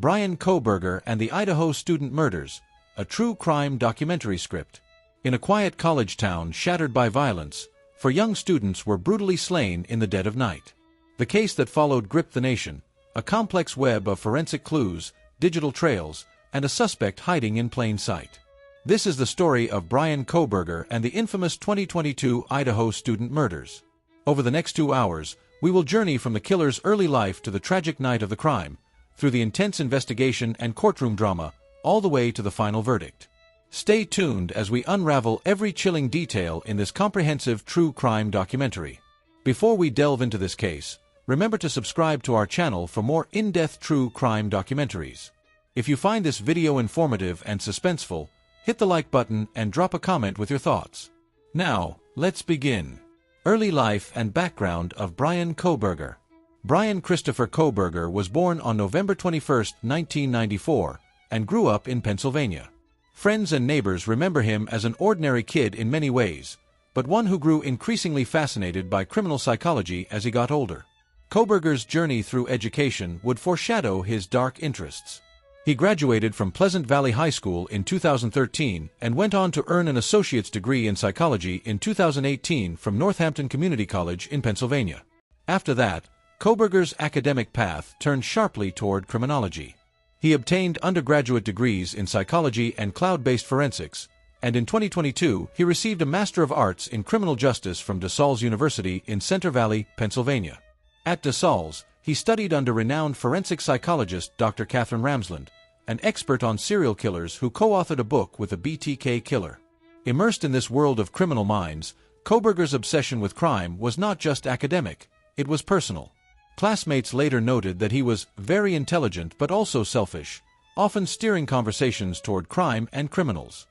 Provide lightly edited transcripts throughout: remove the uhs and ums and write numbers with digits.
Bryan Kohberger and the Idaho Student Murders, a true crime documentary script. In a quiet college town shattered by violence, 4 young students were brutally slain in the dead of night. The case that followed gripped the nation, a complex web of forensic clues, digital trails, and a suspect hiding in plain sight. This is the story of Bryan Kohberger and the infamous 2022 Idaho student murders. Over the next 2 hours, we will journey from the killer's early life to the tragic night of the crime, through the intense investigation and courtroom drama, all the way to the final verdict. Stay tuned as we unravel every chilling detail in this comprehensive true crime documentary. Before we delve into this case, remember to subscribe to our channel for more in-depth true crime documentaries. If you find this video informative and suspenseful, hit the like button and drop a comment with your thoughts. Now, let's begin. Early life and background of Bryan Kohberger. Bryan Christopher Kohberger was born on November 21, 1994, and grew up in Pennsylvania. Friends and neighbors remember him as an ordinary kid in many ways, but one who grew increasingly fascinated by criminal psychology as he got older. Kohberger's journey through education would foreshadow his dark interests. He graduated from Pleasant Valley High School in 2013 and went on to earn an associate's degree in psychology in 2018 from Northampton Community College in Pennsylvania. After that, Kohberger's academic path turned sharply toward criminology. He obtained undergraduate degrees in psychology and cloud-based forensics, and in 2022 he received a Master of Arts in Criminal Justice from DeSales University in Center Valley, Pennsylvania. At DeSales, he studied under renowned forensic psychologist Dr. Catherine Ramsland, an expert on serial killers who co-authored a book with a BTK killer. Immersed in this world of criminal minds, Kohberger's obsession with crime was not just academic, it was personal. Classmates later noted that he was very intelligent but also selfish, often steering conversations toward crime and criminals.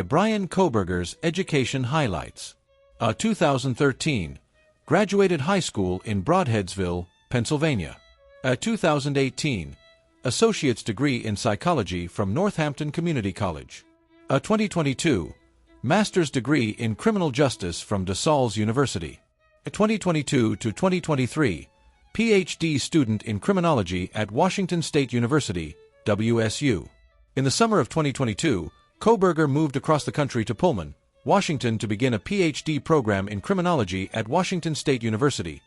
Bryan Kohberger's education highlights. 2013. Graduated high school in Brodheadsville, Pennsylvania. 2018. Associate's degree in psychology from Northampton Community College. 2022. Master's degree in criminal justice from DeSales University. 2022 to 2023. PhD student in criminology at Washington State University, WSU. In the summer of 2022, Kohberger moved across the country to Pullman, Washington to begin a PhD program in criminology at Washington State University,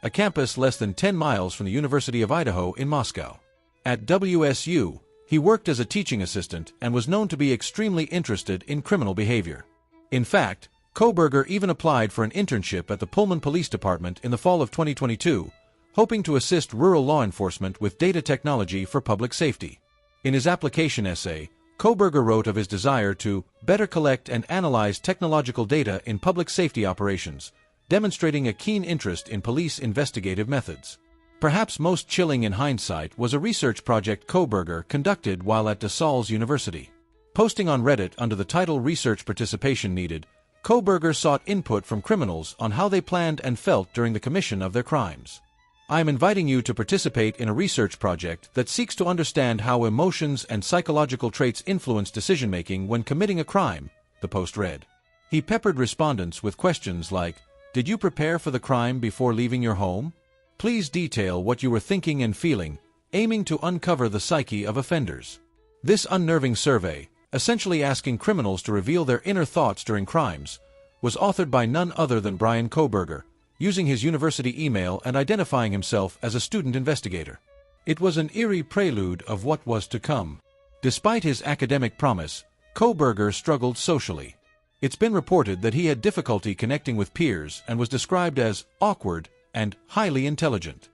a campus less than 10 miles from the University of Idaho in Moscow. At WSU, he worked as a teaching assistant and was known to be extremely interested in criminal behavior. In fact, Kohberger even applied for an internship at the Pullman Police Department in the fall of 2022, hoping to assist rural law enforcement with data technology for public safety. In his application essay, Kohberger wrote of his desire to better collect and analyze technological data in public safety operations, demonstrating a keen interest in police investigative methods. Perhaps most chilling in hindsight was a research project Kohberger conducted while at DeSales University. Posting on Reddit under the title "Research Participation Needed," Kohberger sought input from criminals on how they planned and felt during the commission of their crimes. "I am inviting you to participate in a research project that seeks to understand how emotions and psychological traits influence decision-making when committing a crime," the post read. He peppered respondents with questions like, "Did you prepare for the crime before leaving your home? Please detail what you were thinking and feeling," aiming to uncover the psyche of offenders. This unnerving survey, essentially asking criminals to reveal their inner thoughts during crimes, was authored by none other than Bryan Kohberger, using his university email and identifying himself as a student investigator. It was an eerie prelude of what was to come. Despite his academic promise, Kohberger struggled socially. It's been reported that he had difficulty connecting with peers and was described as awkward and highly intelligent.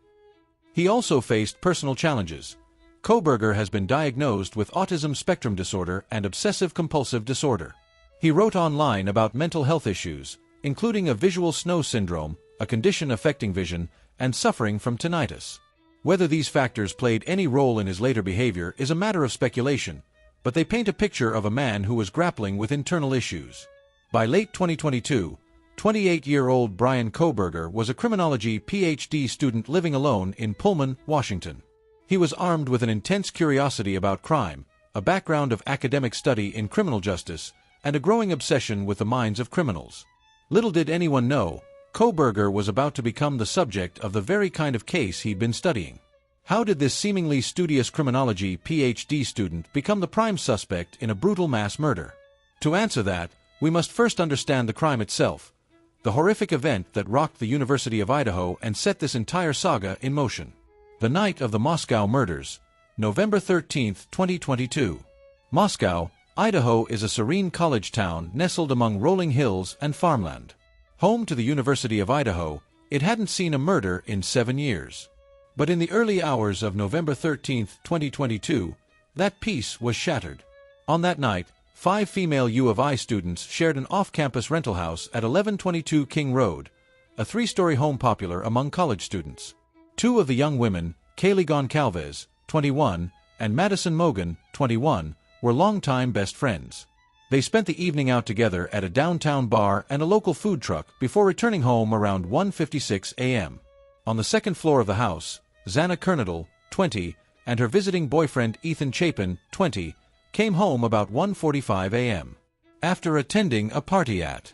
He also faced personal challenges. Kohberger has been diagnosed with autism spectrum disorder and obsessive-compulsive disorder. He wrote online about mental health issues, including a visual snow syndrome, a condition affecting vision, and suffering from tinnitus. Whether these factors played any role in his later behavior is a matter of speculation, but they paint a picture of a man who was grappling with internal issues. By late 2022, 28-year-old Bryan Kohberger was a criminology PhD student living alone in Pullman, Washington. He was armed with an intense curiosity about crime, a background of academic study in criminal justice, and a growing obsession with the minds of criminals. Little did anyone know, Kohberger was about to become the subject of the very kind of case he'd been studying. How did this seemingly studious criminology PhD student become the prime suspect in a brutal mass murder? To answer that, we must first understand the crime itself, the horrific event that rocked the University of Idaho and set this entire saga in motion. The night of the Moscow murders, November 13, 2022. Moscow, Idaho is a serene college town nestled among rolling hills and farmland. Home to the University of Idaho, it hadn't seen a murder in 7 years. But in the early hours of November 13, 2022, that peace was shattered. On that night, 5 female U of I students shared an off-campus rental house at 1122 King Road, a 3-story home popular among college students. 2 of the young women, Kaylee Goncalves, 21, and Madison Mogan, 21, were longtime best friends. They spent the evening out together at a downtown bar and a local food truck before returning home around 1:56 a.m. On the second floor of the house, Xana Kernadle, 20, and her visiting boyfriend Ethan Chapin, 20, came home about 1:45 a.m. after attending a party at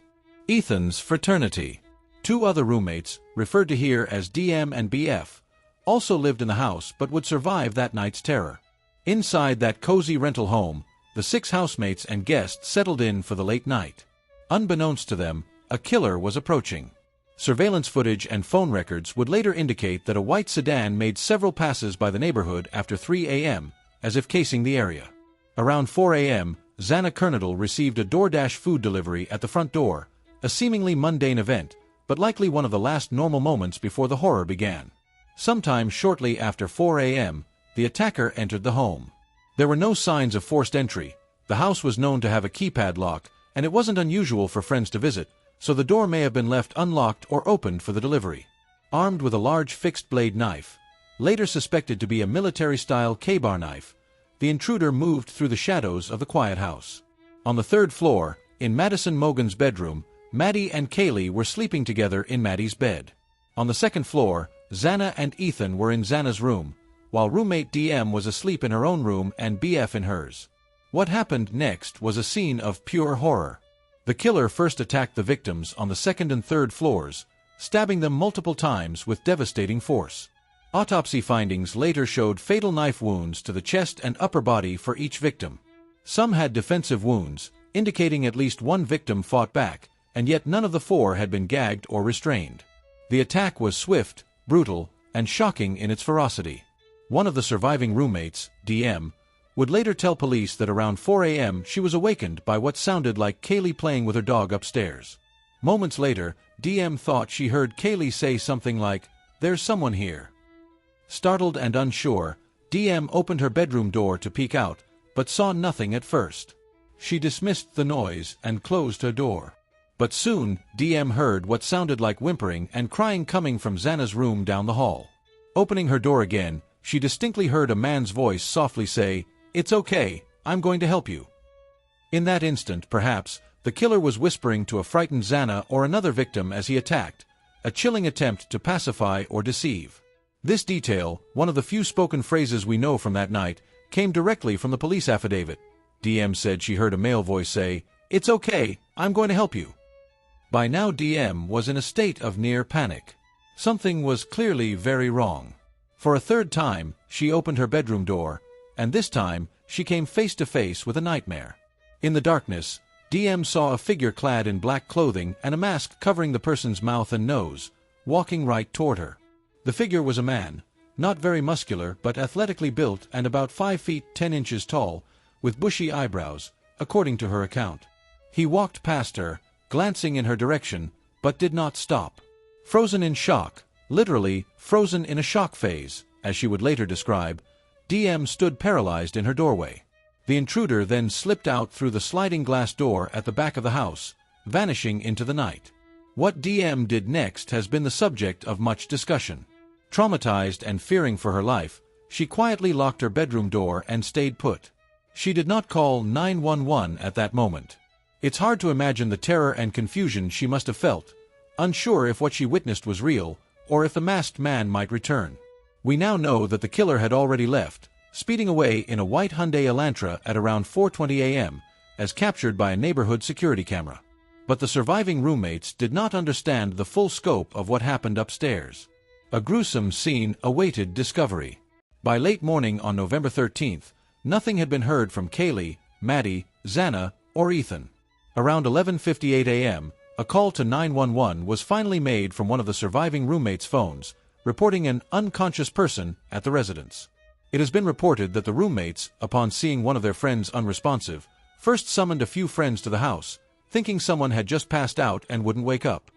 Ethan's fraternity. 2 other roommates, referred to here as DM and BF, also lived in the house but would survive that night's terror. Inside that cozy rental home, the 6 housemates and guests settled in for the late night. Unbeknownst to them, a killer was approaching. Surveillance footage and phone records would later indicate that a white sedan made several passes by the neighborhood after 3 a.m., as if casing the area. Around 4 a.m., Xana Kernadle received a DoorDash food delivery at the front door, a seemingly mundane event, but likely one of the last normal moments before the horror began. Sometime shortly after 4 a.m., the attacker entered the home. There were no signs of forced entry. The house was known to have a keypad lock, and it wasn't unusual for friends to visit, so the door may have been left unlocked or opened for the delivery. Armed with a large fixed-blade knife, later suspected to be a military-style K-bar knife, the intruder moved through the shadows of the quiet house. On the 3rd floor, in Madison Mogan's bedroom, Maddie and Kaylee were sleeping together in Maddie's bed. On the 2nd floor, Xana and Ethan were in Xana's room, while roommate DM was asleep in her own room and BF in hers. What happened next was a scene of pure horror. The killer first attacked the victims on the 2nd and 3rd floors, stabbing them multiple times with devastating force. Autopsy findings later showed fatal knife wounds to the chest and upper body for each victim. Some had defensive wounds, indicating at least one victim fought back, and yet none of the 4 had been gagged or restrained. The attack was swift, brutal, and shocking in its ferocity. One of the surviving roommates, DM, would later tell police that around 4 a.m. she was awakened by what sounded like Kaylee playing with her dog upstairs. Moments later, DM thought she heard Kaylee say something like, "There's someone here." Startled and unsure, DM opened her bedroom door to peek out, but saw nothing at first. She dismissed the noise and closed her door. But soon, DM heard what sounded like whimpering and crying coming from Xana's room down the hall. Opening her door again, she distinctly heard a man's voice softly say, "It's okay, I'm going to help you." In that instant, perhaps, the killer was whispering to a frightened Xana or another victim as he attacked, a chilling attempt to pacify or deceive. This detail, one of the few spoken phrases we know from that night, came directly from the police affidavit. DM said she heard a male voice say, "It's okay, I'm going to help you." By now DM was in a state of near panic. Something was clearly very wrong. For a 3rd time, she opened her bedroom door, and this time, she came face to face with a nightmare. In the darkness, DM saw a figure clad in black clothing and a mask covering the person's mouth and nose, walking right toward her. The figure was a man, not very muscular but athletically built and about 5 feet 10 inches tall, with bushy eyebrows, according to her account. He walked past her, glancing in her direction, but did not stop. Frozen in shock, literally frozen in a shock phase, as she would later describe, DM stood paralyzed in her doorway. The intruder then slipped out through the sliding glass door at the back of the house, vanishing into the night. What DM did next has been the subject of much discussion. Traumatized and fearing for her life, she quietly locked her bedroom door and stayed put. She did not call 911 at that moment. It's hard to imagine the terror and confusion she must have felt, unsure if what she witnessed was real, or if the masked man might return. We now know that the killer had already left, speeding away in a white Hyundai Elantra at around 4:20 a.m., as captured by a neighborhood security camera. But the surviving roommates did not understand the full scope of what happened upstairs. A gruesome scene awaited discovery. By late morning on November 13th, nothing had been heard from Kaylee, Maddie, Xana, or Ethan. Around 11:58 a.m., a call to 911 was finally made from one of the surviving roommates' phones, reporting an unconscious person at the residence. It has been reported that the roommates, upon seeing one of their friends unresponsive, first summoned a few friends to the house, thinking someone had just passed out and wouldn't wake up.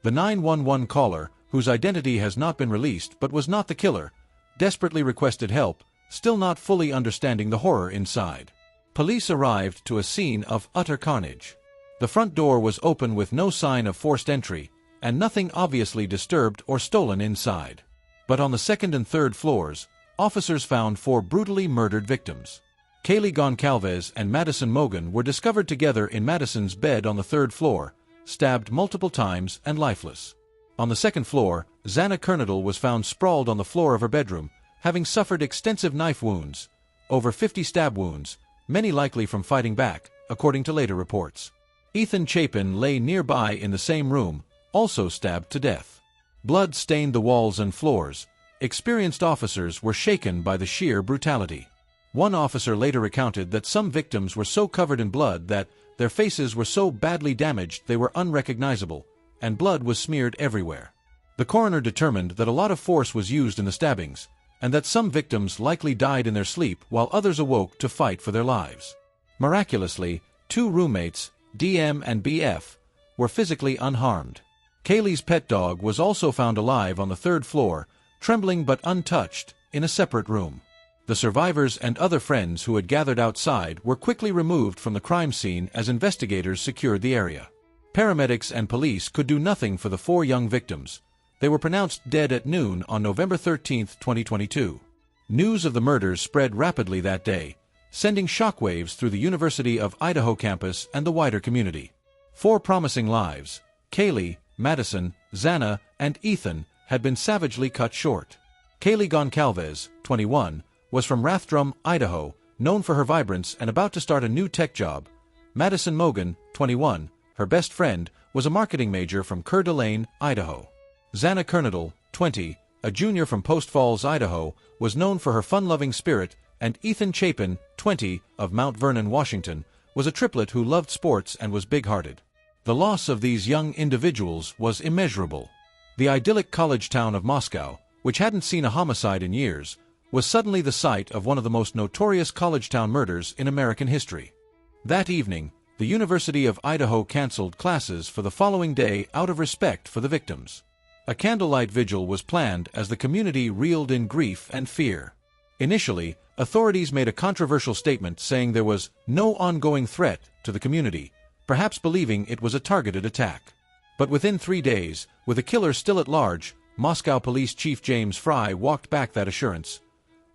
The 911 caller, whose identity has not been released but was not the killer, desperately requested help, still not fully understanding the horror inside. Police arrived to a scene of utter carnage. The front door was open with no sign of forced entry, and nothing obviously disturbed or stolen inside. But on the second and third floors, officers found 4 brutally murdered victims. Kaylee Goncalves and Madison Mogan were discovered together in Madison's bed on the 3rd floor, stabbed multiple times and lifeless. On the 2nd floor, Xana Kernodle was found sprawled on the floor of her bedroom, having suffered extensive knife wounds, over 50 stab wounds, many likely from fighting back, according to later reports. Ethan Chapin lay nearby in the same room, also stabbed to death. Blood stained the walls and floors. Experienced officers were shaken by the sheer brutality. One officer later recounted that some victims were so covered in blood that their faces were so badly damaged they were unrecognizable, and blood was smeared everywhere. The coroner determined that a lot of force was used in the stabbings, and that some victims likely died in their sleep while others awoke to fight for their lives. Miraculously, 2 roommates, DM and BF, were physically unharmed. Kaylee's pet dog was also found alive on the 3rd floor, trembling but untouched, in a separate room. The survivors and other friends who had gathered outside were quickly removed from the crime scene as investigators secured the area. Paramedics and police could do nothing for the 4 young victims. They were pronounced dead at noon on November 13, 2022. News of the murders spread rapidly that day, sending shockwaves through the University of Idaho campus and the wider community. 4 promising lives, Kaylee, Madison, Xana, and Ethan, had been savagely cut short. Kaylee Goncalves, 21, was from Rathdrum, Idaho, known for her vibrance and about to start a new tech job. Madison Mogan, 21, her best friend, was a marketing major from Coeur d'Alene, Idaho. Xana Kernodle, 20, a junior from Post Falls, Idaho, was known for her fun-loving spirit, and Ethan Chapin, 20, of Mount Vernon, Washington, was a triplet who loved sports and was big-hearted. The loss of these young individuals was immeasurable. The idyllic college town of Moscow, which hadn't seen a homicide in years, was suddenly the site of one of the most notorious college town murders in American history. That evening, the University of Idaho canceled classes for the following day out of respect for the victims. A candlelight vigil was planned as the community reeled in grief and fear. Initially, authorities made a controversial statement saying there was no ongoing threat to the community, perhaps believing it was a targeted attack. But within 3 days, with the killer still at large, Moscow Police Chief James Fry walked back that assurance.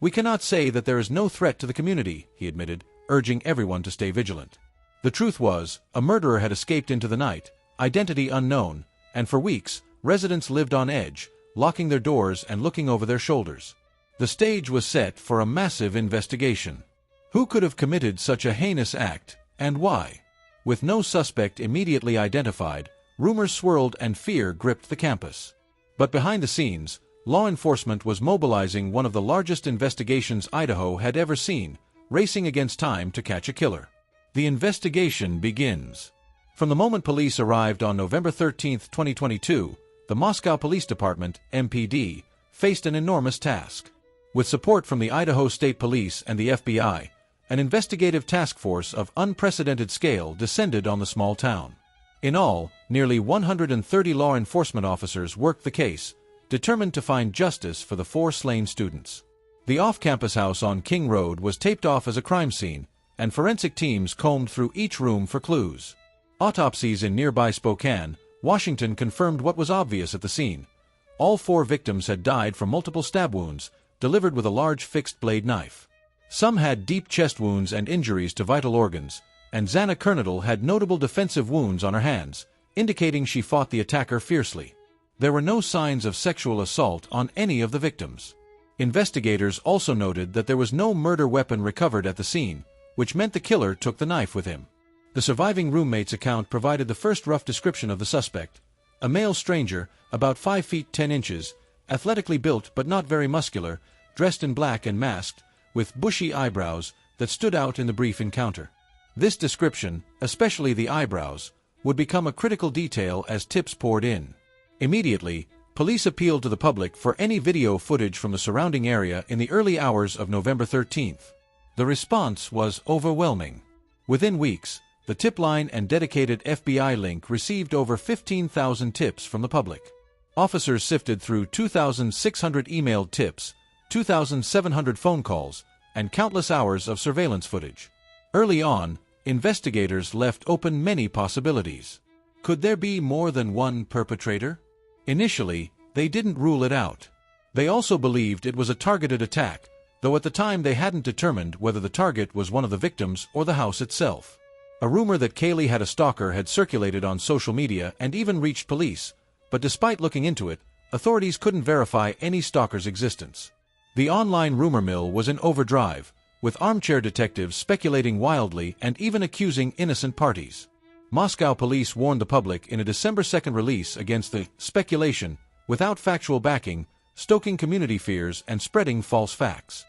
"We cannot say that there is no threat to the community," he admitted, urging everyone to stay vigilant. The truth was, a murderer had escaped into the night, identity unknown, and for weeks, residents lived on edge, locking their doors and looking over their shoulders. The stage was set for a massive investigation. Who could have committed such a heinous act, and why? With no suspect immediately identified, rumors swirled and fear gripped the campus. But behind the scenes, law enforcement was mobilizing one of the largest investigations Idaho had ever seen, racing against time to catch a killer. The investigation begins. From the moment police arrived on November 13, 2022, the Moscow Police Department, MPD, faced an enormous task. With support from the Idaho State Police and the FBI, an investigative task force of unprecedented scale descended on the small town. In all, nearly 130 law enforcement officers worked the case, determined to find justice for the 4 slain students. The off-campus house on King Road was taped off as a crime scene, and forensic teams combed through each room for clues. Autopsies in nearby Spokane, Washington confirmed what was obvious at the scene. All 4 victims had died from multiple stab wounds, delivered with a large fixed-blade knife. Some had deep chest wounds and injuries to vital organs, and Xana Kernodle had notable defensive wounds on her hands, indicating she fought the attacker fiercely. There were no signs of sexual assault on any of the victims. Investigators also noted that there was no murder weapon recovered at the scene, which meant the killer took the knife with him. The surviving roommate's account provided the first rough description of the suspect: a male stranger, about 5 feet 10 inches, athletically built but not very muscular, dressed in black and masked, with bushy eyebrows that stood out in the brief encounter. This description, especially the eyebrows, would become a critical detail as tips poured in. Immediately, police appealed to the public for any video footage from the surrounding area in the early hours of November 13th. The response was overwhelming. Within weeks, the tip line and dedicated FBI link received over 15,000 tips from the public. Officers sifted through 2,600 emailed tips, 2,700 phone calls, and countless hours of surveillance footage. Early on, investigators left open many possibilities. Could there be more than one perpetrator? Initially, they didn't rule it out. They also believed it was a targeted attack, though at the time they hadn't determined whether the target was one of the victims or the house itself. A rumor that Kaylee had a stalker had circulated on social media and even reached police, but despite looking into it, authorities couldn't verify any stalker's existence. The online rumor mill was in overdrive, with armchair detectives speculating wildly and even accusing innocent parties. Moscow police warned the public in a December 2nd release against the speculation, without factual backing, stoking community fears and spreading false facts.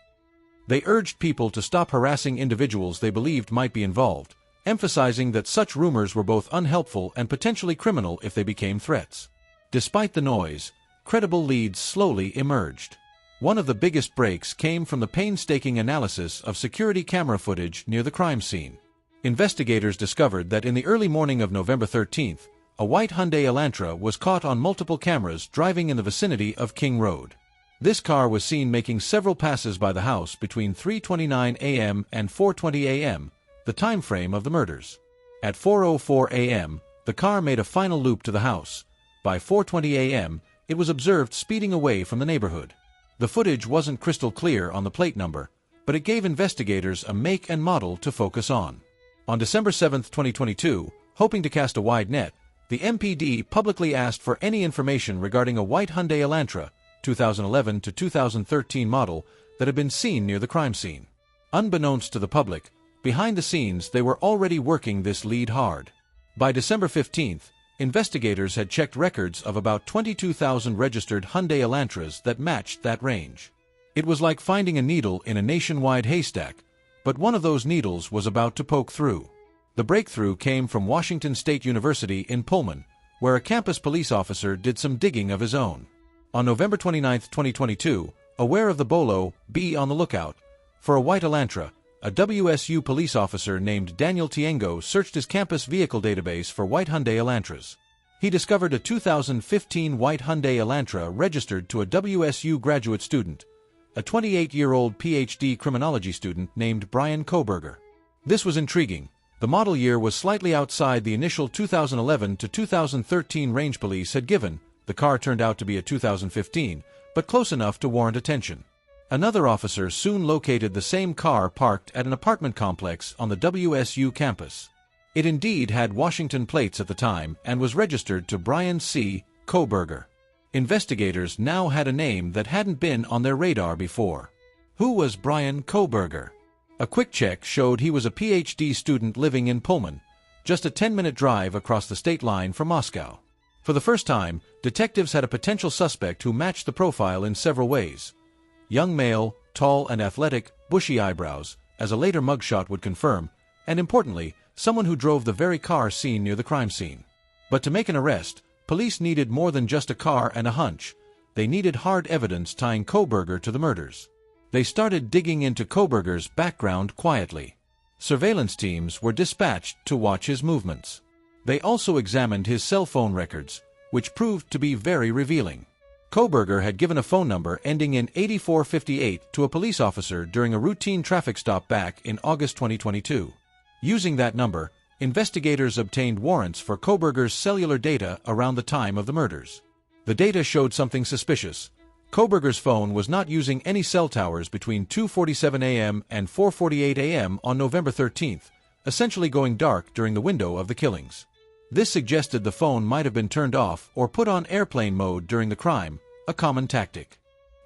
They urged people to stop harassing individuals they believed might be involved, emphasizing that such rumors were both unhelpful and potentially criminal if they became threats. Despite the noise, credible leads slowly emerged. One of the biggest breaks came from the painstaking analysis of security camera footage near the crime scene. Investigators discovered that in the early morning of November 13th, a white Hyundai Elantra was caught on multiple cameras driving in the vicinity of King Road. This car was seen making several passes by the house between 3:29 a.m. and 4:20 a.m., the time frame of the murders. At 4:04 a.m., the car made a final loop to the house. By 4:20 a.m., it was observed speeding away from the neighborhood. The footage wasn't crystal clear on the plate number, but it gave investigators a make and model to focus on. On December 7, 2022, hoping to cast a wide net, the MPD publicly asked for any information regarding a white Hyundai Elantra, 2011 to 2013 model, that had been seen near the crime scene. Unbeknownst to the public, behind the scenes they were already working this lead hard. By December 15th, investigators had checked records of about 22,000 registered Hyundai Elantras that matched that range. It was like finding a needle in a nationwide haystack, but one of those needles was about to poke through. The breakthrough came from Washington State University in Pullman, where a campus police officer did some digging of his own. On November 29, 2022, aware of the bolo, be on the lookout for a white Elantra, a WSU police officer named Daniel Tiengo searched his campus vehicle database for white Hyundai Elantras. He discovered a 2015 white Hyundai Elantra registered to a WSU graduate student, a 28-year-old PhD criminology student named Bryan Kohberger. This was intriguing. The model year was slightly outside the initial 2011 to 2013 range police had given. The car turned out to be a 2015, but close enough to warrant attention. Another officer soon located the same car parked at an apartment complex on the WSU campus. It indeed had Washington plates at the time and was registered to Bryan C. Kohberger. Investigators now had a name that hadn't been on their radar before. Who was Bryan Kohberger? A quick check showed he was a PhD student living in Pullman, just a 10-minute drive across the state line from Moscow. For the first time, detectives had a potential suspect who matched the profile in several ways. Young male, tall and athletic, bushy eyebrows, as a later mugshot would confirm, and importantly, someone who drove the very car seen near the crime scene. But to make an arrest, police needed more than just a car and a hunch. They needed hard evidence tying Kohberger to the murders. They started digging into Kohberger's background quietly. Surveillance teams were dispatched to watch his movements. They also examined his cell phone records, which proved to be very revealing. Kohberger had given a phone number ending in 8458 to a police officer during a routine traffic stop back in August 2022. Using that number, investigators obtained warrants for Kohberger's cellular data around the time of the murders. The data showed something suspicious. Kohberger's phone was not using any cell towers between 2:47 a.m. and 4:48 a.m. on November 13th, essentially going dark during the window of the killings. This suggested the phone might have been turned off or put on airplane mode during the crime, a common tactic.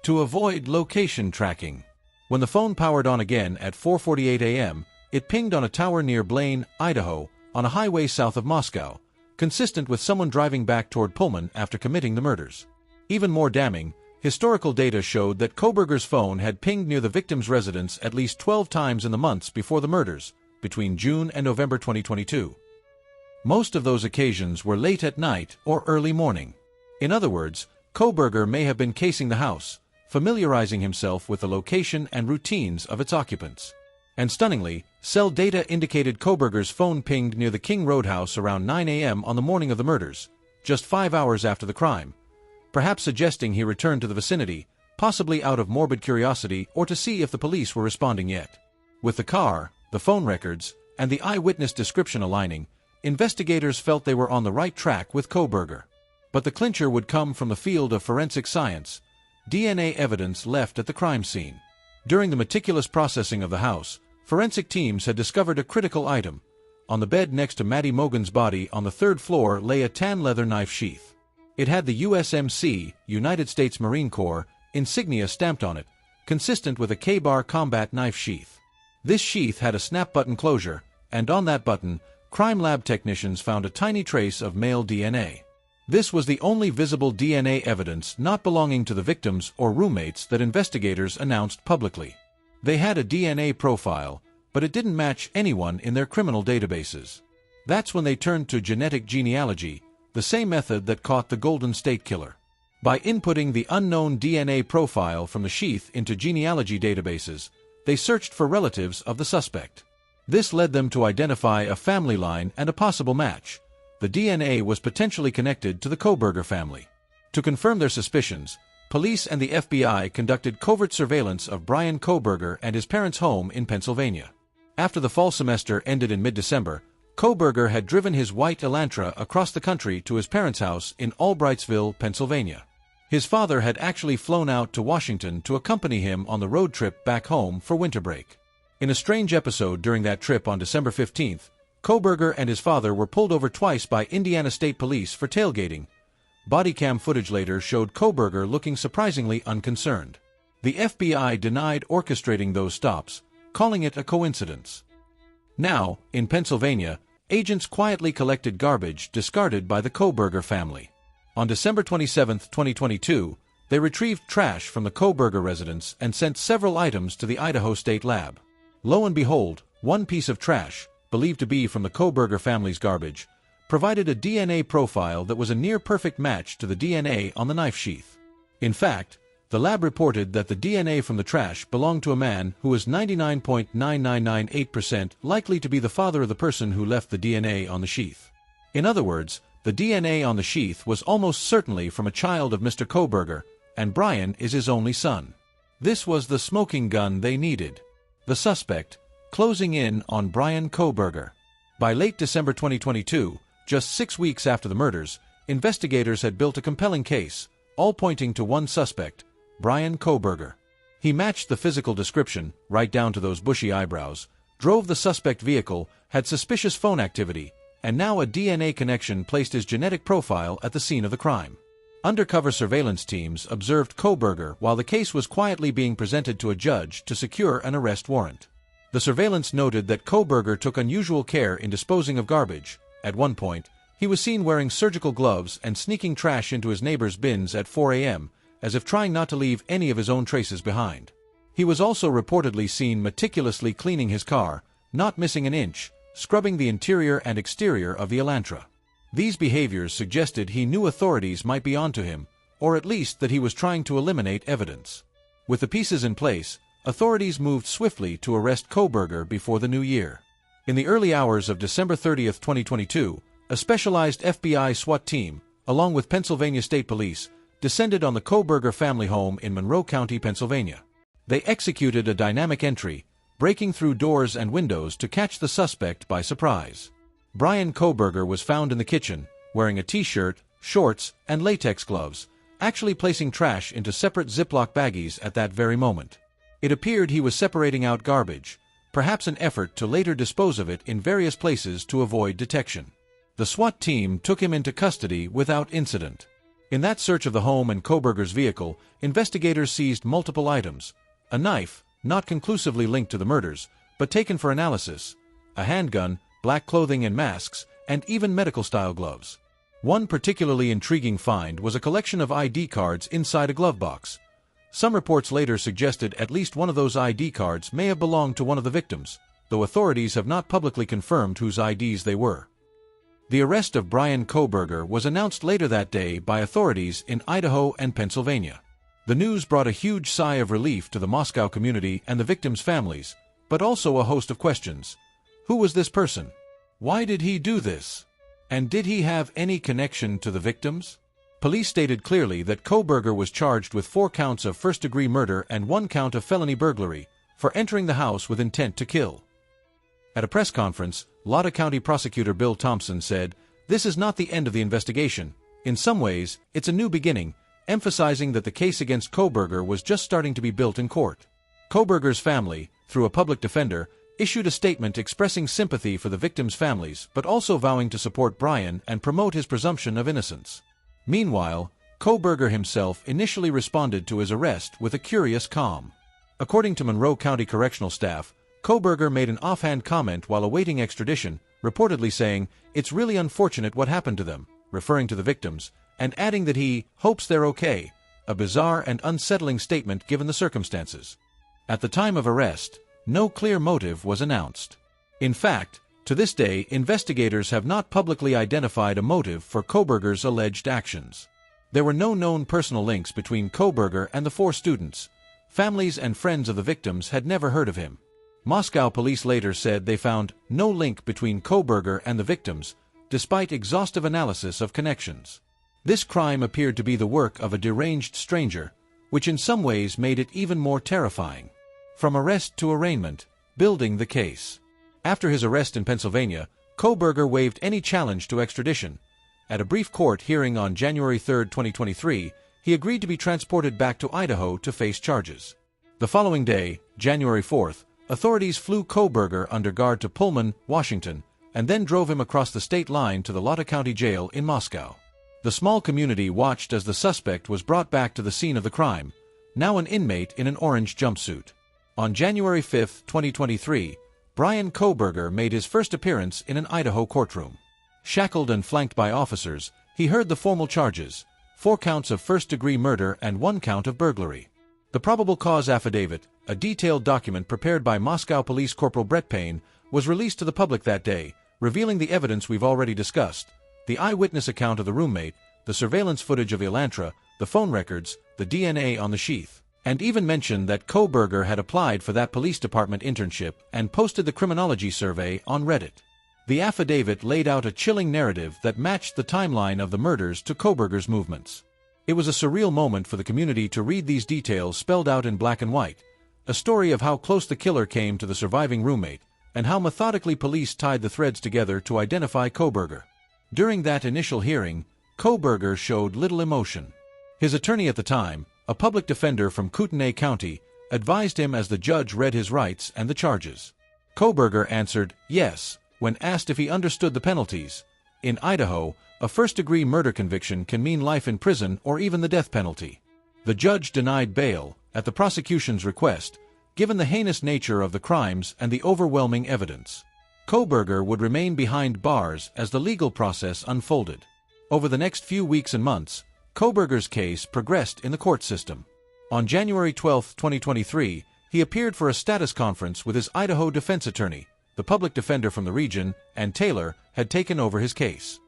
To avoid location tracking, when the phone powered on again at 4:48 a.m., it pinged on a tower near Blaine, Idaho, on a highway south of Moscow, consistent with someone driving back toward Pullman after committing the murders. Even more damning, Historical data showed that Kohberger's phone had pinged near the victim's residence at least 12 times in the months before the murders, between June and November 2022. Most of those occasions were late at night or early morning. In other words, Kohberger may have been casing the house, familiarizing himself with the location and routines of its occupants. And stunningly, cell data indicated Kohberger's phone pinged near the King Roadhouse around 9 a.m. on the morning of the murders, just 5 hours after the crime, perhaps suggesting he returned to the vicinity, possibly out of morbid curiosity or to see if the police were responding yet. With the car, the phone records, and the eyewitness description aligning, investigators felt they were on the right track with Kohberger. But the clincher would come from the field of forensic science, DNA evidence left at the crime scene. During the meticulous processing of the house, forensic teams had discovered a critical item. On the bed next to Maddie Mogan's body on the third floor lay a tan leather knife sheath. It had the USMC, United States Marine Corps, insignia stamped on it, consistent with a K-bar combat knife sheath. This sheath had a snap button closure, and on that button, crime lab technicians found a tiny trace of male DNA. This was the only visible DNA evidence not belonging to the victims or roommates that investigators announced publicly. They had a DNA profile, but it didn't match anyone in their criminal databases. That's when they turned to genetic genealogy, the same method that caught the Golden State Killer. By inputting the unknown DNA profile from the sheath into genealogy databases, they searched for relatives of the suspect. This led them to identify a family line and a possible match. The DNA was potentially connected to the Kohberger family. To confirm their suspicions, police and the FBI conducted covert surveillance of Bryan Kohberger and his parents' home in Pennsylvania. After the fall semester ended in mid-December, Kohberger had driven his white Elantra across the country to his parents' house in Albrightsville, Pennsylvania. His father had actually flown out to Washington to accompany him on the road trip back home for winter break. In a strange episode during that trip on December 15th, Kohberger and his father were pulled over twice by Indiana State Police for tailgating. Bodycam footage later showed Kohberger looking surprisingly unconcerned. The FBI denied orchestrating those stops, calling it a coincidence. Now, in Pennsylvania, agents quietly collected garbage discarded by the Kohberger family. On December 27, 2022, they retrieved trash from the Kohberger residence and sent several items to the Idaho State Lab. Lo and behold, one piece of trash, believed to be from the Kohberger family's garbage, provided a DNA profile that was a near-perfect match to the DNA on the knife sheath. In fact, the lab reported that the DNA from the trash belonged to a man who was 99.9998% likely to be the father of the person who left the DNA on the sheath. In other words, the DNA on the sheath was almost certainly from a child of Mr. Kohberger, and Bryan is his only son. This was the smoking gun they needed. The suspect, closing in on Bryan Kohberger. By late December 2022, just 6 weeks after the murders, investigators had built a compelling case, all pointing to one suspect, Bryan Kohberger. He matched the physical description, right down to those bushy eyebrows, drove the suspect vehicle, had suspicious phone activity, and now a DNA connection placed his genetic profile at the scene of the crime. Undercover surveillance teams observed Kohberger while the case was quietly being presented to a judge to secure an arrest warrant. The surveillance noted that Kohberger took unusual care in disposing of garbage. At one point, he was seen wearing surgical gloves and sneaking trash into his neighbor's bins at 4 a.m., as if trying not to leave any of his own traces behind. He was also reportedly seen meticulously cleaning his car, not missing an inch, scrubbing the interior and exterior of the Elantra. These behaviors suggested he knew authorities might be onto him, or at least that he was trying to eliminate evidence. With the pieces in place, authorities moved swiftly to arrest Kohberger before the new year. In the early hours of December 30, 2022, a specialized FBI SWAT team, along with Pennsylvania State Police, descended on the Kohberger family home in Monroe County, Pennsylvania. They executed a dynamic entry, breaking through doors and windows to catch the suspect by surprise. Bryan Kohberger was found in the kitchen, wearing a t-shirt, shorts, and latex gloves, actually placing trash into separate Ziploc baggies at that very moment. It appeared he was separating out garbage, perhaps an effort to later dispose of it in various places to avoid detection. The SWAT team took him into custody without incident. In that search of the home and Kohberger's vehicle, investigators seized multiple items: a knife, not conclusively linked to the murders, but taken for analysis, a handgun, black clothing and masks, and even medical-style gloves. One particularly intriguing find was a collection of ID cards inside a glove box. Some reports later suggested at least one of those ID cards may have belonged to one of the victims, though authorities have not publicly confirmed whose IDs they were. The arrest of Bryan Kohberger was announced later that day by authorities in Idaho and Pennsylvania. The news brought a huge sigh of relief to the Moscow community and the victims' families, but also a host of questions. Who was this person? Why did he do this? And did he have any connection to the victims? Police stated clearly that Kohberger was charged with 4 counts of first-degree murder and 1 count of felony burglary for entering the house with intent to kill. At a press conference, Latah County Prosecutor Bill Thompson said, "This is not the end of the investigation. In some ways, it's a new beginning," emphasizing that the case against Kohberger was just starting to be built in court. Kohberger's family, through a public defender, issued a statement expressing sympathy for the victims' families but also vowing to support Bryan and promote his presumption of innocence. Meanwhile, Kohberger himself initially responded to his arrest with a curious calm. According to Monroe County Correctional staff, Kohberger made an offhand comment while awaiting extradition, reportedly saying, "It's really unfortunate what happened to them," referring to the victims, and adding that he hopes they're okay, a bizarre and unsettling statement given the circumstances. At the time of arrest, no clear motive was announced. In fact, to this day, investigators have not publicly identified a motive for Kohberger's alleged actions. There were no known personal links between Kohberger and the 4 students. Families and friends of the victims had never heard of him. Moscow police later said they found no link between Kohberger and the victims, despite exhaustive analysis of connections. This crime appeared to be the work of a deranged stranger, which in some ways made it even more terrifying. From arrest to arraignment, building the case. After his arrest in Pennsylvania, Kohberger waived any challenge to extradition. At a brief court hearing on January 3, 2023, he agreed to be transported back to Idaho to face charges. The following day, January 4th, authorities flew Kohberger under guard to Pullman, Washington, and then drove him across the state line to the Latah County Jail in Moscow. The small community watched as the suspect was brought back to the scene of the crime, now an inmate in an orange jumpsuit. On January 5, 2023, Bryan Kohberger made his first appearance in an Idaho courtroom. Shackled and flanked by officers, he heard the formal charges, 4 counts of first-degree murder and 1 count of burglary. The probable cause affidavit, a detailed document prepared by Moscow Police Corporal Brett Payne, was released to the public that day, revealing the evidence we've already discussed: the eyewitness account of the roommate, the surveillance footage of Elantra, the phone records, the DNA on the sheath, and even mentioned that Kohberger had applied for that police department internship and posted the criminology survey on Reddit. The affidavit laid out a chilling narrative that matched the timeline of the murders to Kohberger's movements. It was a surreal moment for the community to read these details spelled out in black and white, a story of how close the killer came to the surviving roommate, and how methodically police tied the threads together to identify Kohberger. During that initial hearing, Kohberger showed little emotion. His attorney at the time, a public defender from Kootenai County, advised him as the judge read his rights and the charges. Kohberger answered yes when asked if he understood the penalties. In Idaho, a first-degree murder conviction can mean life in prison or even the death penalty. The judge denied bail, at the prosecution's request, given the heinous nature of the crimes and the overwhelming evidence. Kohberger would remain behind bars as the legal process unfolded. Over the next few weeks and months, Kohberger's case progressed in the court system. On January 12, 2023, he appeared for a status conference with his Idaho defense attorney, the public defender from the region, and Taylor, had taken over his case.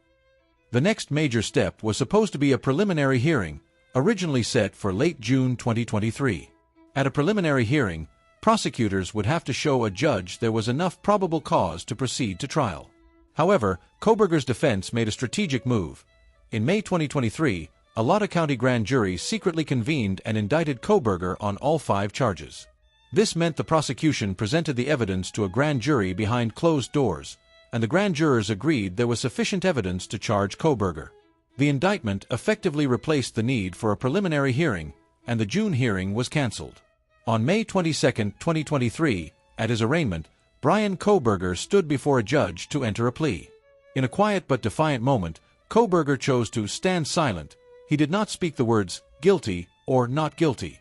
The next major step was supposed to be a preliminary hearing, originally set for late June 2023. At a preliminary hearing, prosecutors would have to show a judge there was enough probable cause to proceed to trial. However, Kohberger's defense made a strategic move. In May 2023, a Latah County grand jury secretly convened and indicted Kohberger on all 5 charges. This meant the prosecution presented the evidence to a grand jury behind closed doors, and the grand jurors agreed there was sufficient evidence to charge Kohberger. The indictment effectively replaced the need for a preliminary hearing, and the June hearing was canceled. On May 22, 2023, at his arraignment, Bryan Kohberger stood before a judge to enter a plea. In a quiet but defiant moment, Kohberger chose to stand silent. He did not speak the words guilty or not guilty.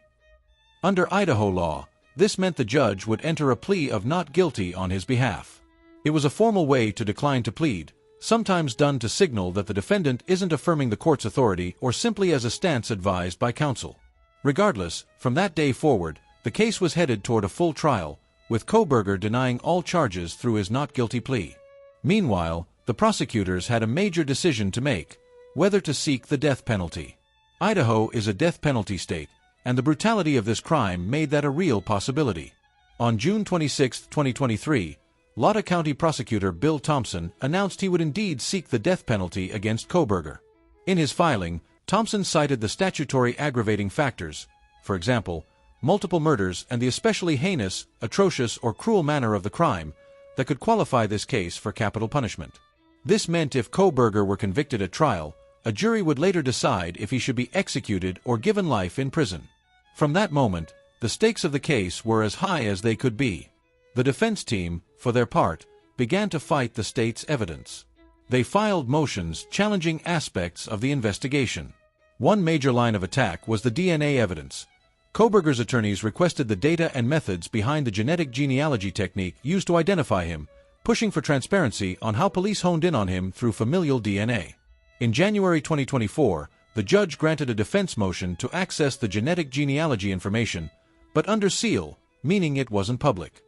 Under Idaho law, this meant the judge would enter a plea of not guilty on his behalf. It was a formal way to decline to plead, sometimes done to signal that the defendant isn't affirming the court's authority or simply as a stance advised by counsel. Regardless, from that day forward, the case was headed toward a full trial, with Kohberger denying all charges through his not guilty plea. Meanwhile, the prosecutors had a major decision to make: whether to seek the death penalty. Idaho is a death penalty state, and the brutality of this crime made that a real possibility. On June 26, 2023, Lotta County Prosecutor Bill Thompson announced he would indeed seek the death penalty against Kohberger. In his filing, Thompson cited the statutory aggravating factors, for example, multiple murders and the especially heinous, atrocious, or cruel manner of the crime, that could qualify this case for capital punishment. This meant if Kohberger were convicted at trial, a jury would later decide if he should be executed or given life in prison. From that moment, the stakes of the case were as high as they could be. The defense team, for their part, began to fight the state's evidence. They filed motions challenging aspects of the investigation. One major line of attack was the DNA evidence. Kohberger's attorneys requested the data and methods behind the genetic genealogy technique used to identify him, pushing for transparency on how police honed in on him through familial DNA. In January 2024, the judge granted a defense motion to access the genetic genealogy information, but under seal, meaning it wasn't public.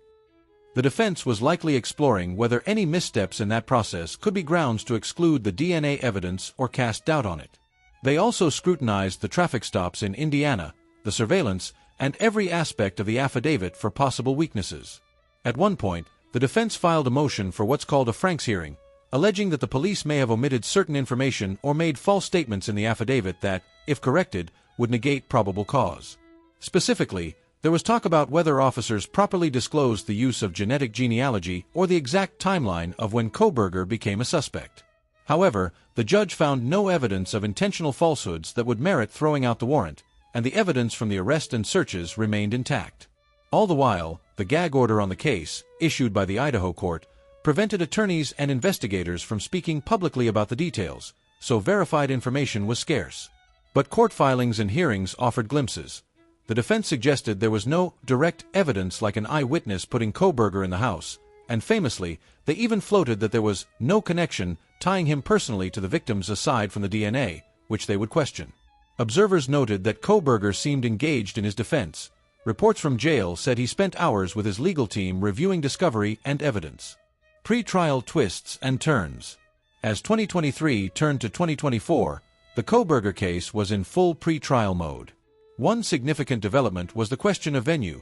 The defense was likely exploring whether any missteps in that process could be grounds to exclude the DNA evidence or cast doubt on it. They also scrutinized the traffic stops in Indiana, the surveillance, and every aspect of the affidavit for possible weaknesses. At one point, the defense filed a motion for what's called a Franks hearing, alleging that the police may have omitted certain information or made false statements in the affidavit that, if corrected, would negate probable cause. Specifically, there was talk about whether officers properly disclosed the use of genetic genealogy or the exact timeline of when Kohberger became a suspect. However, the judge found no evidence of intentional falsehoods that would merit throwing out the warrant, and the evidence from the arrest and searches remained intact. All the while, the gag order on the case, issued by the Idaho court, prevented attorneys and investigators from speaking publicly about the details, so verified information was scarce. But court filings and hearings offered glimpses. The defense suggested there was no direct evidence like an eyewitness putting Kohberger in the house, and famously, they even floated that there was no connection tying him personally to the victims aside from the DNA, which they would question. Observers noted that Kohberger seemed engaged in his defense. Reports from jail said he spent hours with his legal team reviewing discovery and evidence. Pre-trial twists and turns. As 2023 turned to 2024, the Kohberger case was in full pre-trial mode. One significant development was the question of venue.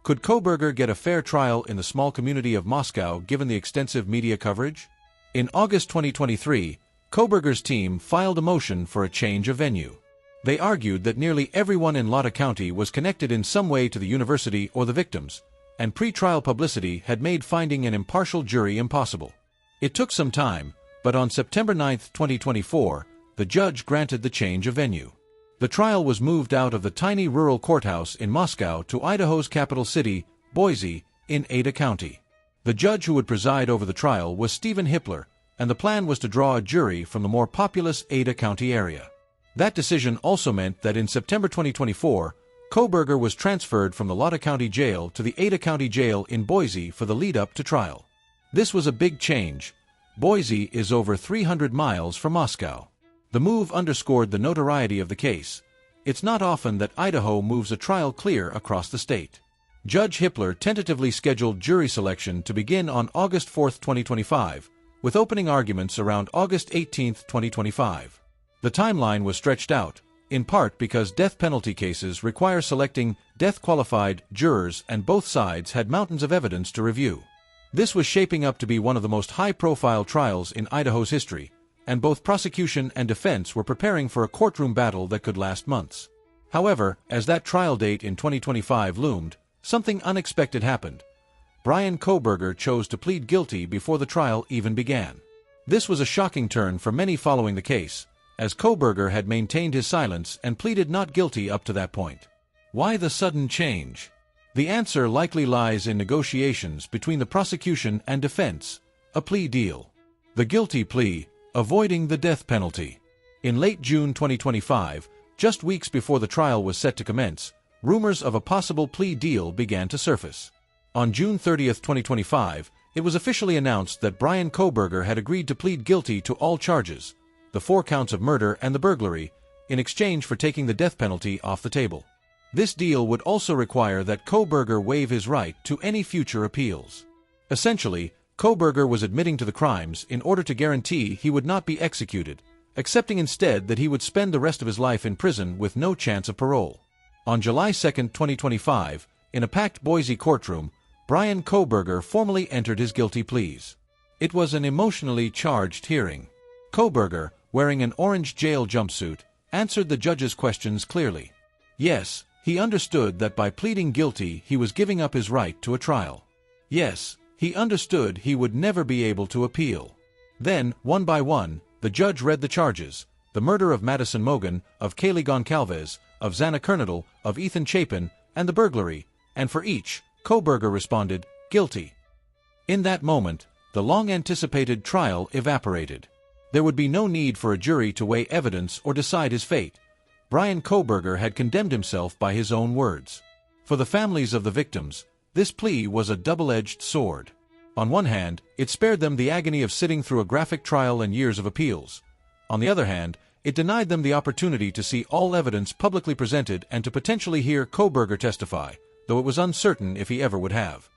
Could Kohberger get a fair trial in the small community of Moscow given the extensive media coverage? In August 2023, Kohberger's team filed a motion for a change of venue. They argued that nearly everyone in Lotta County was connected in some way to the university or the victims, and pre-trial publicity had made finding an impartial jury impossible. It took some time, but on September 9, 2024, the judge granted the change of venue. The trial was moved out of the tiny rural courthouse in Moscow to Idaho's capital city, Boise, in Ada County. The judge who would preside over the trial was Stephen Hippler, and the plan was to draw a jury from the more populous Ada County area. That decision also meant that in September 2024, Kohberger was transferred from the Lotta County Jail to the Ada County Jail in Boise for the lead-up to trial. This was a big change. Boise is over 300 miles from Moscow. The move underscored the notoriety of the case. It's not often that Idaho moves a trial clear across the state. Judge Hippler tentatively scheduled jury selection to begin on August 4, 2025, with opening arguments around August 18, 2025. The timeline was stretched out, in part because death penalty cases require selecting death-qualified jurors, and both sides had mountains of evidence to review. This was shaping up to be one of the most high-profile trials in Idaho's history, and both prosecution and defense were preparing for a courtroom battle that could last months. However, as that trial date in 2025 loomed, something unexpected happened. Bryan Kohberger chose to plead guilty before the trial even began. This was a shocking turn for many following the case, as Kohberger had maintained his silence and pleaded not guilty up to that point. Why the sudden change? The answer likely lies in negotiations between the prosecution and defense, a plea deal. The guilty plea, avoiding the death penalty. In late June 2025, just weeks before the trial was set to commence, rumors of a possible plea deal began to surface. On June 30, 2025, It was officially announced that Bryan Kohberger had agreed to plead guilty to all charges, the 4 counts of murder and the burglary, in exchange for taking the death penalty off the table. This deal would also require that Kohberger waive his right to any future appeals. Essentially, Kohberger was admitting to the crimes in order to guarantee he would not be executed, accepting instead that he would spend the rest of his life in prison with no chance of parole. On July 2, 2025, in a packed Boise courtroom, Bryan Kohberger formally entered his guilty pleas. It was an emotionally charged hearing. Kohberger, wearing an orange jail jumpsuit, answered the judge's questions clearly. Yes, he understood that by pleading guilty he was giving up his right to a trial. Yes, he understood he would never be able to appeal. Then, one by one, the judge read the charges: the murder of Madison Mogen, of Kaylee Goncalves, of Xana Kernodle, of Ethan Chapin, and the burglary, and for each, Kohberger responded, guilty. In that moment, the long-anticipated trial evaporated. There would be no need for a jury to weigh evidence or decide his fate. Bryan Kohberger had condemned himself by his own words. For the families of the victims, this plea was a double-edged sword. On one hand, it spared them the agony of sitting through a graphic trial and years of appeals. On the other hand, it denied them the opportunity to see all evidence publicly presented and to potentially hear Kohberger testify, though it was uncertain if he ever would have.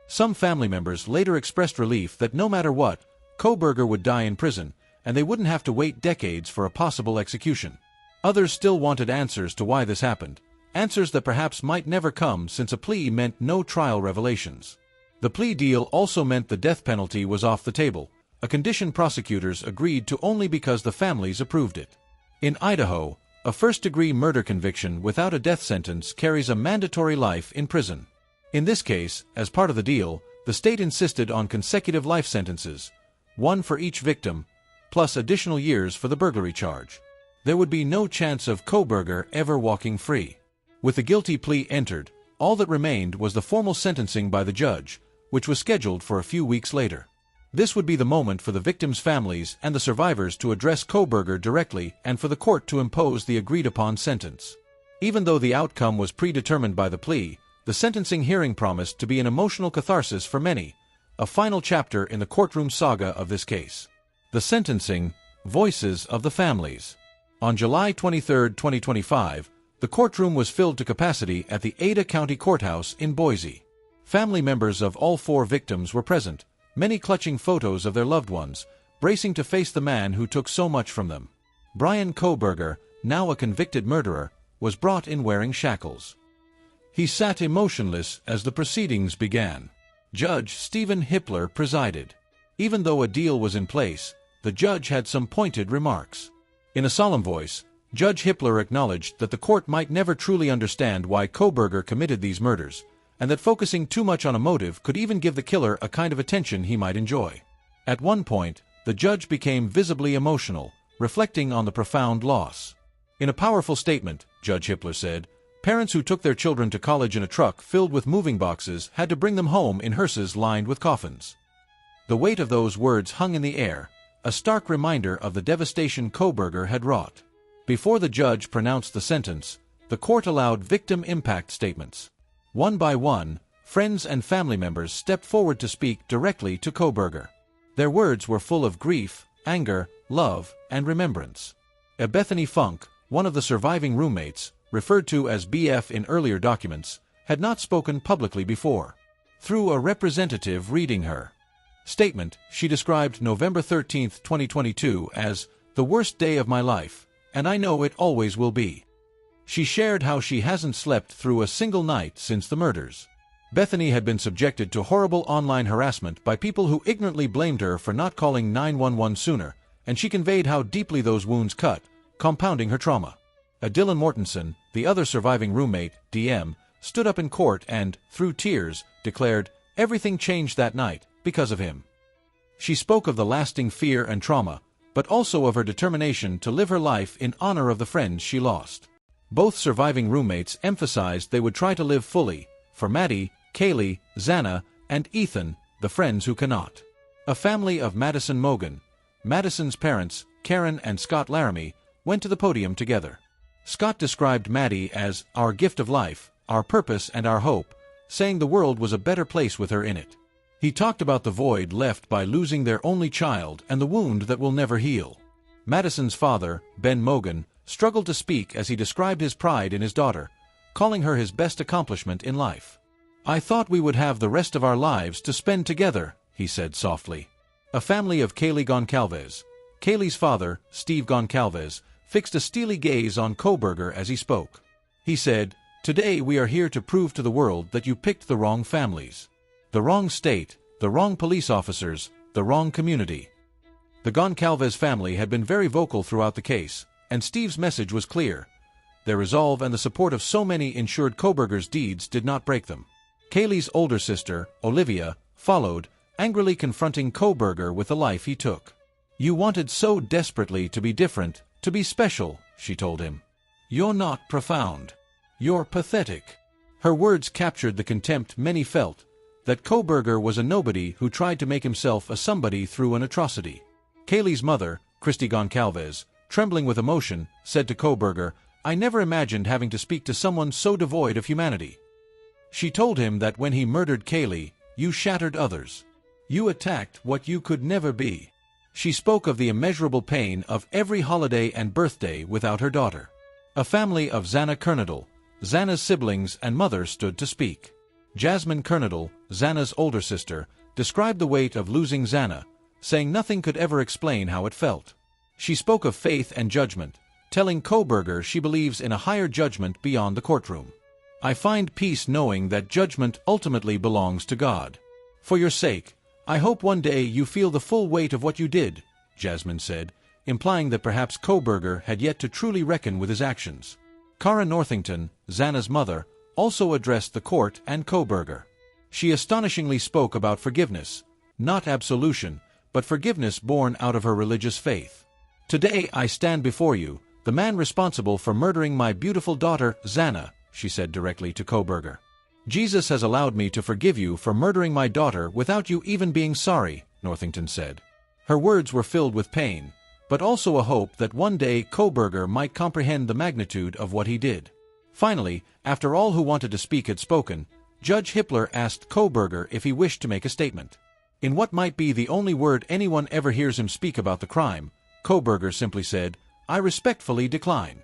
Some family members later expressed relief that no matter what, Kohberger would die in prison, and they wouldn't have to wait decades for a possible execution. Others still wanted answers to why this happened, answers that perhaps might never come since a plea meant no trial revelations. The plea deal also meant the death penalty was off the table, a condition prosecutors agreed to only because the families approved it. In Idaho, a first-degree murder conviction without a death sentence carries a mandatory life in prison. In this case, as part of the deal, the state insisted on consecutive life sentences, one for each victim, plus additional years for the burglary charge. There would be no chance of Kohberger ever walking free. With the guilty plea entered, all that remained was the formal sentencing by the judge, which was scheduled for a few weeks later. This would be the moment for the victims' families and the survivors to address Kohberger directly and for the court to impose the agreed-upon sentence. Even though the outcome was predetermined by the plea, the sentencing hearing promised to be an emotional catharsis for many, a final chapter in the courtroom saga of this case. The sentencing, voices of the families. On July 23, 2025, the courtroom was filled to capacity at the Ada County Courthouse in Boise. Family members of all 4 victims were present, many clutching photos of their loved ones, bracing to face the man who took so much from them. Bryan Kohberger, now a convicted murderer, was brought in wearing shackles. He sat emotionless as the proceedings began. Judge Stephen Hippler presided. Even though a deal was in place, the judge had some pointed remarks. In a solemn voice, Judge Hippler acknowledged that the court might never truly understand why Kohberger committed these murders, and that focusing too much on a motive could even give the killer a kind of attention he might enjoy. At one point, the judge became visibly emotional, reflecting on the profound loss. In a powerful statement, Judge Hippler said, parents who took their children to college in a truck filled with moving boxes had to bring them home in hearses lined with coffins. The weight of those words hung in the air, a stark reminder of the devastation Kohberger had wrought. Before the judge pronounced the sentence, the court allowed victim impact statements. One by one, friends and family members stepped forward to speak directly to Kohberger. Their words were full of grief, anger, love, and remembrance. Bethany Funk, one of the surviving roommates, referred to as BF in earlier documents, had not spoken publicly before. Through a representative reading her statement, she described November 13, 2022 as the worst day of my life, and I know it always will be. She shared how she hasn't slept through a single night since the murders. Bethany had been subjected to horrible online harassment by people who ignorantly blamed her for not calling 911 sooner, and she conveyed how deeply those wounds cut, compounding her trauma. Dylan Mortensen, the other surviving roommate, DM, stood up in court and, through tears, declared, everything changed that night, because of him. She spoke of the lasting fear and trauma, but also of her determination to live her life in honor of the friends she lost. Both surviving roommates emphasized they would try to live fully, for Maddie, Kaylee, Xana, and Ethan, the friends who cannot. A family of Madison Mogen, Madison's parents, Karen and Scott Laramie, went to the podium together. Scott described Maddie as our gift of life, our purpose and our hope, saying the world was a better place with her in it. He talked about the void left by losing their only child and the wound that will never heal. Madison's father, Ben Mogan, struggled to speak as he described his pride in his daughter, calling her his best accomplishment in life. "I thought we would have the rest of our lives to spend together," he said softly. A family of Kaylee Goncalves. Kaylee's father, Steve Goncalves, fixed a steely gaze on Kohberger as he spoke. He said, "Today we are here to prove to the world that you picked the wrong families. The wrong state, the wrong police officers, the wrong community." The Goncalves family had been very vocal throughout the case, and Steve's message was clear. Their resolve and the support of so many ensured Kohberger's deeds did not break them. Kaylee's older sister, Olivia, followed, angrily confronting Kohberger with the life he took. "You wanted so desperately to be different, to be special," she told him. "You're not profound. You're pathetic." Her words captured the contempt many felt, that Kohberger was a nobody who tried to make himself a somebody through an atrocity. Kaylee's mother, Christy Goncalves, trembling with emotion, said to Kohberger, "I never imagined having to speak to someone so devoid of humanity." She told him that when he murdered Kaylee, "You shattered others. You attacked what you could never be." She spoke of the immeasurable pain of every holiday and birthday without her daughter. A family of Xana Kernadel, Xana's siblings and mother, stood to speak. Jasmine Kernadel, Xana's older sister, described the weight of losing Xana, saying nothing could ever explain how it felt. She spoke of faith and judgment, telling Kohberger she believes in a higher judgment beyond the courtroom. "I find peace knowing that judgment ultimately belongs to God. For your sake, I hope one day you feel the full weight of what you did," Jasmine said, implying that perhaps Kohberger had yet to truly reckon with his actions. Cara Northington, Xana's mother, also addressed the court and Kohberger. She astonishingly spoke about forgiveness, not absolution, but forgiveness born out of her religious faith. "Today I stand before you, the man responsible for murdering my beautiful daughter, Xana," she said directly to Kohberger. "Jesus has allowed me to forgive you for murdering my daughter without you even being sorry," Northington said. Her words were filled with pain, but also a hope that one day Kohberger might comprehend the magnitude of what he did. Finally, after all who wanted to speak had spoken, Judge Hippler asked Kohberger if he wished to make a statement. In what might be the only word anyone ever hears him speak about the crime, Kohberger simply said, "I respectfully decline."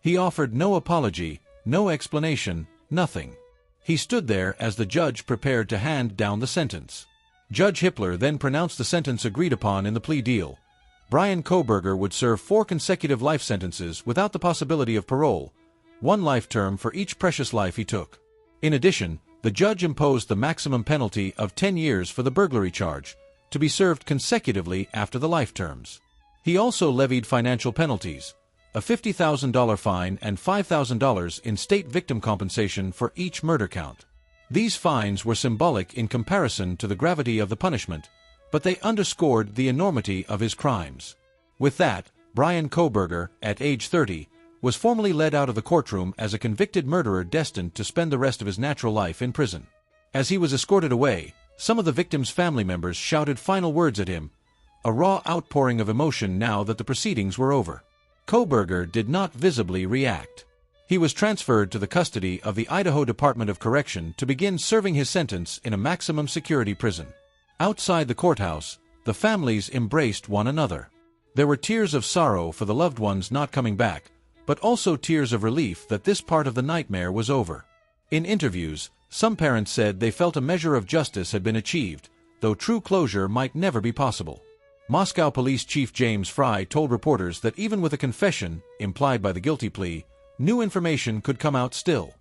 He offered no apology, no explanation, nothing. He stood there as the judge prepared to hand down the sentence. Judge Hippler then pronounced the sentence agreed upon in the plea deal. Bryan Kohberger would serve 4 consecutive life sentences without the possibility of parole, 1 life term for each precious life he took. In addition, the judge imposed the maximum penalty of 10 years for the burglary charge, to be served consecutively after the life terms. He also levied financial penalties, a $50,000 fine and $5,000 in state victim compensation for each murder count. These fines were symbolic in comparison to the gravity of the punishment, but they underscored the enormity of his crimes. With that, Bryan Kohberger, at age 30, was formally led out of the courtroom as a convicted murderer destined to spend the rest of his natural life in prison. As he was escorted away, some of the victim's family members shouted final words at him, a raw outpouring of emotion now that the proceedings were over. Kohberger did not visibly react. He was transferred to the custody of the Idaho Department of Correction to begin serving his sentence in a maximum security prison. Outside the courthouse, the families embraced one another. There were tears of sorrow for the loved ones not coming back, but also tears of relief that this part of the nightmare was over. In interviews, some parents said they felt a measure of justice had been achieved, though true closure might never be possible. Moscow Police Chief James Fry told reporters that even with a confession, implied by the guilty plea, new information could come out still.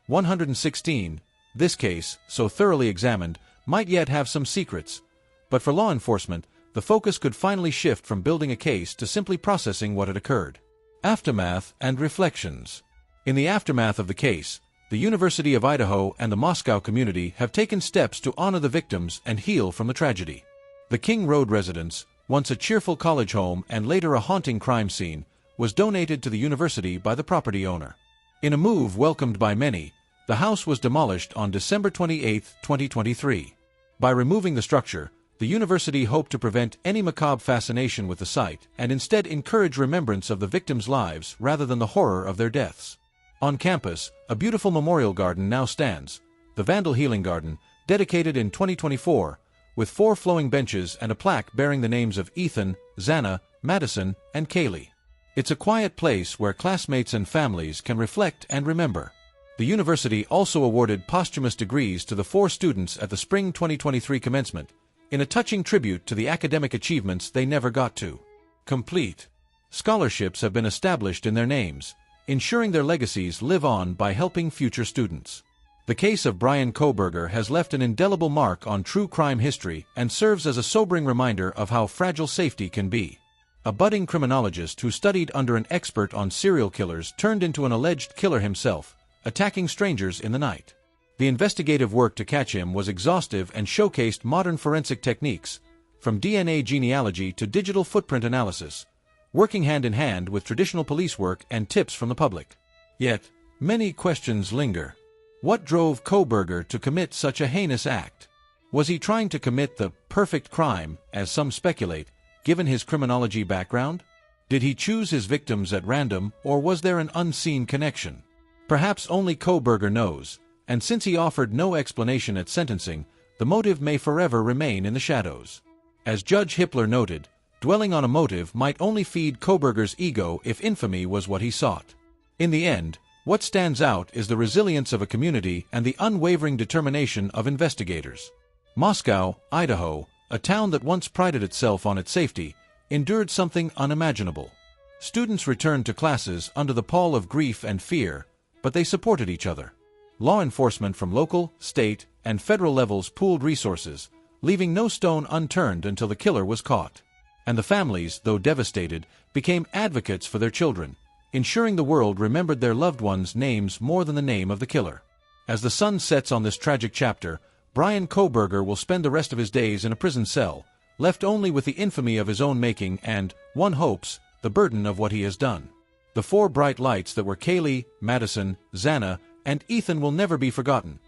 116. This case, so thoroughly examined, might yet have some secrets, but for law enforcement, the focus could finally shift from building a case to simply processing what had occurred. Aftermath and reflections. In the aftermath of the case, the University of Idaho and the Moscow community have taken steps to honor the victims and heal from the tragedy. The King Road residence, once a cheerful college home and later a haunting crime scene, was donated to the university by the property owner. In a move welcomed by many, the house was demolished on December 28, 2023. By removing the structure, the university hoped to prevent any macabre fascination with the site and instead encourage remembrance of the victims' lives rather than the horror of their deaths. On campus, a beautiful memorial garden now stands, the Vandal Healing Garden, dedicated in 2024, with 4 flowing benches and a plaque bearing the names of Ethan, Xana, Madison, and Kaylee. It's a quiet place where classmates and families can reflect and remember. The university also awarded posthumous degrees to the 4 students at the spring 2023 commencement, in a touching tribute to the academic achievements they never got to complete. Scholarships have been established in their names, ensuring their legacies live on by helping future students. The case of Bryan Kohberger has left an indelible mark on true crime history and serves as a sobering reminder of how fragile safety can be. A budding criminologist who studied under an expert on serial killers turned into an alleged killer himself, attacking strangers in the night. The investigative work to catch him was exhaustive and showcased modern forensic techniques, from DNA genealogy to digital footprint analysis, working hand in hand with traditional police work and tips from the public. Yet, many questions linger. What drove Kohberger to commit such a heinous act? Was he trying to commit the perfect crime, as some speculate, given his criminology background? Did he choose his victims at random, or was there an unseen connection? Perhaps only Kohberger knows, and since he offered no explanation at sentencing, the motive may forever remain in the shadows. As Judge Hippler noted, dwelling on a motive might only feed Kohberger's ego if infamy was what he sought. In the end, what stands out is the resilience of a community and the unwavering determination of investigators. Moscow, Idaho, a town that once prided itself on its safety, endured something unimaginable. Students returned to classes under the pall of grief and fear, but they supported each other. Law enforcement from local, state, and federal levels pooled resources, leaving no stone unturned until the killer was caught. And the families, though devastated, became advocates for their children, ensuring the world remembered their loved ones' names more than the name of the killer. As the sun sets on this tragic chapter, Bryan Kohberger will spend the rest of his days in a prison cell, left only with the infamy of his own making and, one hopes, the burden of what he has done. The 4 bright lights that were Kaylee, Madison, Xana, and Ethan will never be forgotten.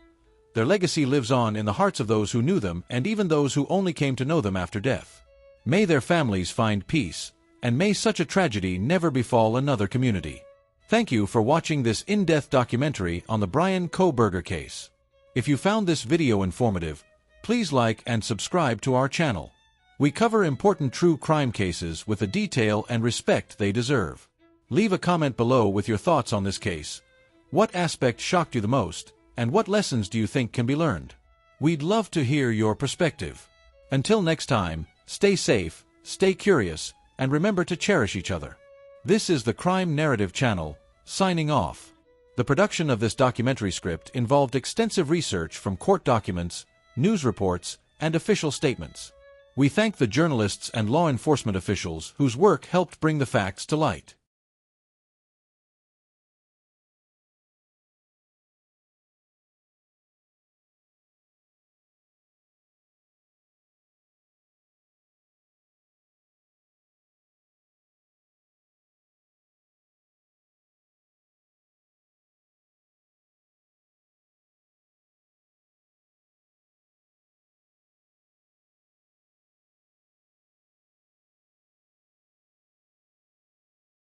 Their legacy lives on in the hearts of those who knew them and even those who only came to know them after death. May their families find peace, and may such a tragedy never befall another community. Thank you for watching this in-depth documentary on the Bryan Kohberger case. If you found this video informative, please like and subscribe to our channel. We cover important true crime cases with the detail and respect they deserve. Leave a comment below with your thoughts on this case. What aspect shocked you the most, and what lessons do you think can be learned? We'd love to hear your perspective. Until next time, stay safe, stay curious, and remember to cherish each other. This is the Crime Narrative Channel, signing off. The production of this documentary script involved extensive research from court documents, news reports, and official statements. We thank the journalists and law enforcement officials whose work helped bring the facts to light.